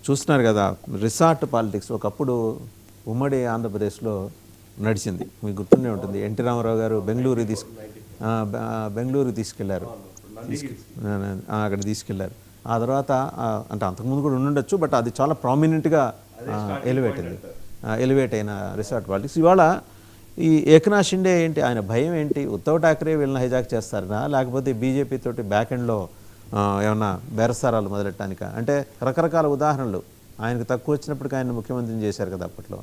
చూస్తున్నారు కదా resort politics ఒకప్పుడు ఉమ్మడి ఆంధ్రప్రదేశ్లో నడిచింది. మీకు గుర్తుండే ఉంటుంది. ఎన్టీ రామారావు గారు బెంగళూరు తీసుకెళ్లారు, అక్కడ తీసుకెళ్లారు. ఆ తర్వాత అంటే అంతకుముందు కూడా ఉండుండొచ్చు, బట్ అది చాలా ప్రామినెంట్గా ఎలివేట్ అయిన రిసార్ట్ పాలిటిక్స్. ఇవాళ ఈ ఏకనాథ్ షిండే ఏంటి, ఆయన భయం ఏంటి? ఉద్ధవ్ ఠాక్రే వీళ్ళని హైజాక్ చేస్తారనా, లేకపోతే బీజేపీ తోటి బ్యాక్ ఎండ్లో ఏమన్నా బేరసారాలు మొదలెట్టడానిక? అంటే రకరకాల ఉదాహరణలు. ఆయనకు తక్కువ వచ్చినప్పటికీ ఆయన ముఖ్యమంత్రిని చేశారు కదా అప్పట్లో.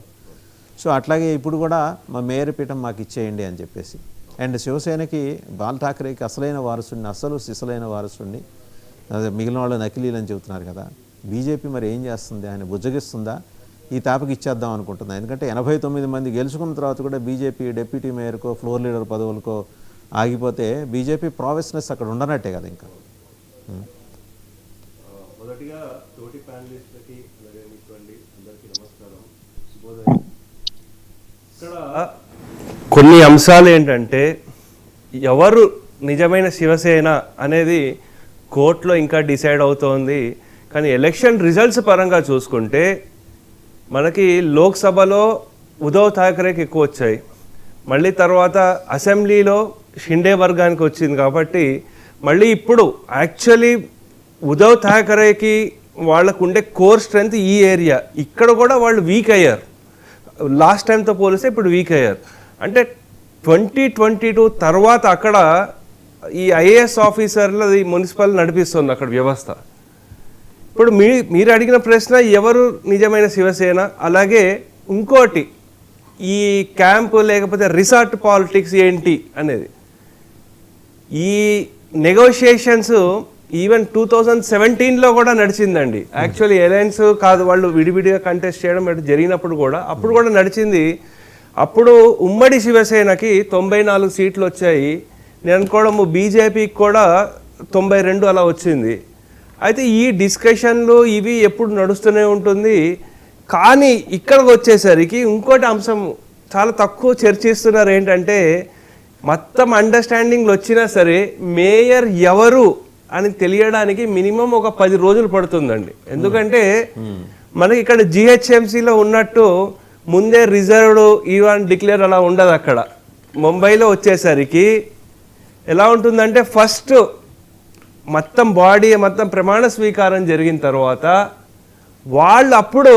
సో అట్లాగే ఇప్పుడు కూడా మా మేయర్ పీఠం మాకు ఇచ్చేయండి అని చెప్పేసి. అండ్ శివసేనకి బాల్ ఠాక్రేకి అసలైన వారసుడిని మిగిలిన వాళ్ళు నకిలీలు అని చెబుతున్నారు కదా. బీజేపీ మరి ఏం చేస్తుంది? ఆయన బుజ్జగిస్తుందా? ఈ తాపకి ఇచ్చేద్దాం అనుకుంటున్నా. ఎందుకంటే 89 మంది గెలుచుకున్న తర్వాత కూడా బీజేపీ డిప్యూటీ మేయర్కో ఫ్లోర్ లీడర్ పదవులకో ఆగిపోతే బీజేపీ ప్రావెస్నెస్ అక్కడ ఉండనట్టే కదా. ఇంకా మొదటిగా తోటి ప్యానలిస్టులకి అందరికీ నమస్కారం, శుభోదయం. ఇక్కడ కొన్ని అంశాలు ఏంటంటే, ఎవరు నిజమైన శివసేన అనేది కోర్టులో ఇంకా డిసైడ్ అవుతోంది. కానీ ఎలక్షన్ రిజల్ట్స్ పరంగా చూసుకుంటే మనకి లోక్సభలో ఉద్ధవ్ ఠాక్రేకి ఎక్కువ వచ్చాయి, మళ్ళీ తర్వాత అసెంబ్లీలో షిండే వర్గానికి వచ్చింది. కాబట్టి మళ్ళీ ఇప్పుడు యాక్చువల్లీ ఉద్ధవ్ ఠాక్రేకి వాళ్ళకు ఉండే కోర్ స్ట్రెంగ్త్ ఈ ఏరియా, ఇక్కడ కూడా వాళ్ళు వీక్ అయ్యారు. లాస్ట్ టైంతో పోలిస్తే ఇప్పుడు వీక్ అయ్యారు. అంటే 2022 తర్వాత అక్కడ ఈ ఐఏఎస్ ఆఫీసర్లది మున్సిపల్ నడిపిస్తుంది అక్కడ వ్యవస్థ. ఇప్పుడు మీరు అడిగిన ప్రశ్న ఎవరు నిజమైన శివసేన, అలాగే ఇంకోటి ఈ క్యాంపు లేకపోతే రిసార్ట్ పాలిటిక్స్ ఏంటి అనేది. ఈ నెగోషియేషన్స్ ఈవెన్ 2017లో కూడా నడిచిందండి. యాక్చువల్లీ అలయన్స్ కాదు, వాళ్ళు విడివిడిగా కంటెస్ట్ చేయడం జరిగినప్పుడు కూడా అప్పుడు కూడా నడిచింది. అప్పుడు ఉమ్మడి శివసేనకి 94 సీట్లు వచ్చాయి. నేను అనుకోవడం బీజేపీకి కూడా 92 అలా వచ్చింది. అయితే ఈ డిస్కషన్లు ఇవి ఎప్పుడు నడుస్తూనే ఉంటుంది. కానీ ఇక్కడికి వచ్చేసరికి ఇంకోటి అంశం చాలా తక్కువ చర్చిస్తున్నారు. ఏంటంటే మొత్తం అండర్స్టాండింగ్లు వచ్చినా సరే మేయర్ ఎవరు అని తెలియడానికి మినిమం ఒక 10 రోజులు పడుతుందండి. ఎందుకంటే మనకి ఇక్కడ జిహెచ్ఎంసీలో ఉన్నట్టు ముందే రిజర్వ్డ్ ఈవెన్ డిక్లేర్ అలా ఉండదు. అక్కడ ముంబైలో వచ్చేసరికి ఎలా ఉంటుందంటే ఫస్ట్ మొత్తం బాడీ మొత్తం ప్రమాణ స్వీకారం జరిగిన తర్వాత వాళ్ళు అప్పుడు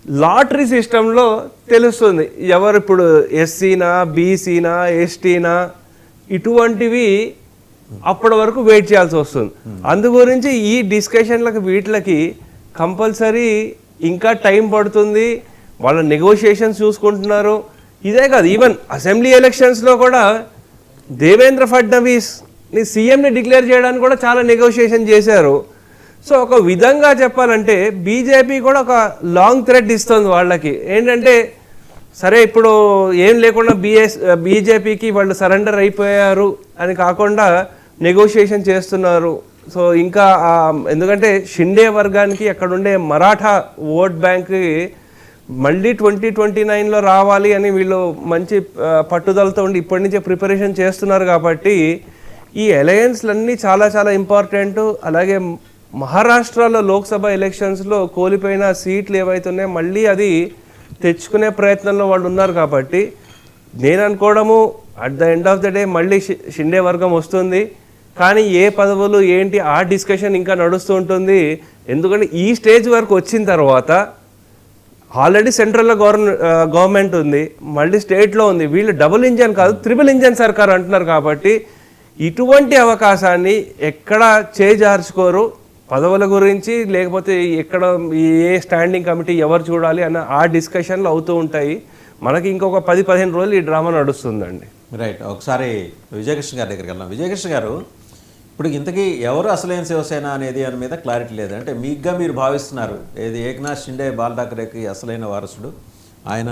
లాటరీ సిస్టంలో తెలుస్తుంది ఎవరు ఇప్పుడు ఎస్సీనా బీసీనా ఎస్టీనా ఇటువంటివి. అప్పటి వరకు వెయిట్ చేయాల్సి వస్తుంది. అందు గురించి ఈ డిస్కషన్లకు వీటికి కంపల్సరీ ఇంకా టైం పడుతుంది. వాళ్ళ నెగోషియేషన్స్ చూసుకుంటున్నారు. ఇదే కాదు, ఈవెన్ అసెంబ్లీ ఎలక్షన్స్లో కూడా దేవేంద్ర ఫడ్నవీస్ని సీఎంని డిక్లేర్ చేయడానికి కూడా చాలా నెగోషియేషన్ చేశారు. సో ఒక విధంగా చెప్పాలంటే బీజేపీ కూడా ఒక లాంగ్ థ్రెడ్ ఇస్తుంది వాళ్ళకి. ఏంటంటే సరే ఇప్పుడు ఏం లేకుండా బీజేపీకి వాళ్ళు సరెండర్ అయిపోయారు అని కాకుండా నెగోషియేషన్ చేస్తున్నారు. సో ఇంకా ఎందుకంటే షిండే వర్గానికి అక్కడ ఉండే మరాఠా ఓట్ బ్యాంక్కి మళ్ళీ 2029లో రావాలి అని వీళ్ళు మంచి పట్టుదలతో ఉండి ఇప్పటి నుంచే ప్రిపరేషన్ చేస్తున్నారు. కాబట్టి ఈ అలయన్స్లన్నీ చాలా చాలా ఇంపార్టెంట్. అలాగే మహారాష్ట్రలో లోక్సభ ఎలక్షన్స్లో కోల్పోయిన సీట్లు ఏవైతున్నాయో మళ్ళీ అది తెచ్చుకునే ప్రయత్నంలో వాళ్ళు ఉన్నారు. కాబట్టి నేను అనుకోవడము at the end of the day మళ్ళీ షిండే వర్గం వస్తుంది. కానీ ఏ పదవులు ఏంటి ఆ డిస్కషన్ ఇంకా నడుస్తూ ఉంటుంది. ఎందుకంటే ఈ స్టేజ్ వరకు వచ్చిన తర్వాత ఆల్రెడీ సెంట్రల్లో గవర్నమెంట్ ఉంది, మళ్ళీ స్టేట్లో ఉంది. వీళ్ళు డబుల్ ఇంజన్ కాదు ట్రిపుల్ ఇంజన్ సర్కార్ అంటున్నారు. కాబట్టి ఇటువంటి అవకాశాన్ని ఎక్కడ చేజార్చుకోరు. పదవుల గురించి లేకపోతే ఎక్కడ ఏ స్టాండింగ్ కమిటీ ఎవరు చూడాలి అన్న ఆ డిస్కషన్లు అవుతూ ఉంటాయి. మనకి ఇంకొక 10-15 రోజులు ఈ డ్రామా నడుస్తుందండి. రైట్. ఒకసారి విజయకృష్ణ గారి దగ్గరికి వెళ్దాం. విజయకృష్ణ గారు, ఇప్పుడు ఇంతకీ ఎవరు అసలైన శివసేన అనేది దాని మీద క్లారిటీ లేదు. అంటే మీకుగా మీరు భావిస్తున్నారు ఏది ఏకనాథ్ షిండే బాల్ ఠాక్రేకి అసలైన వారసుడు, ఆయన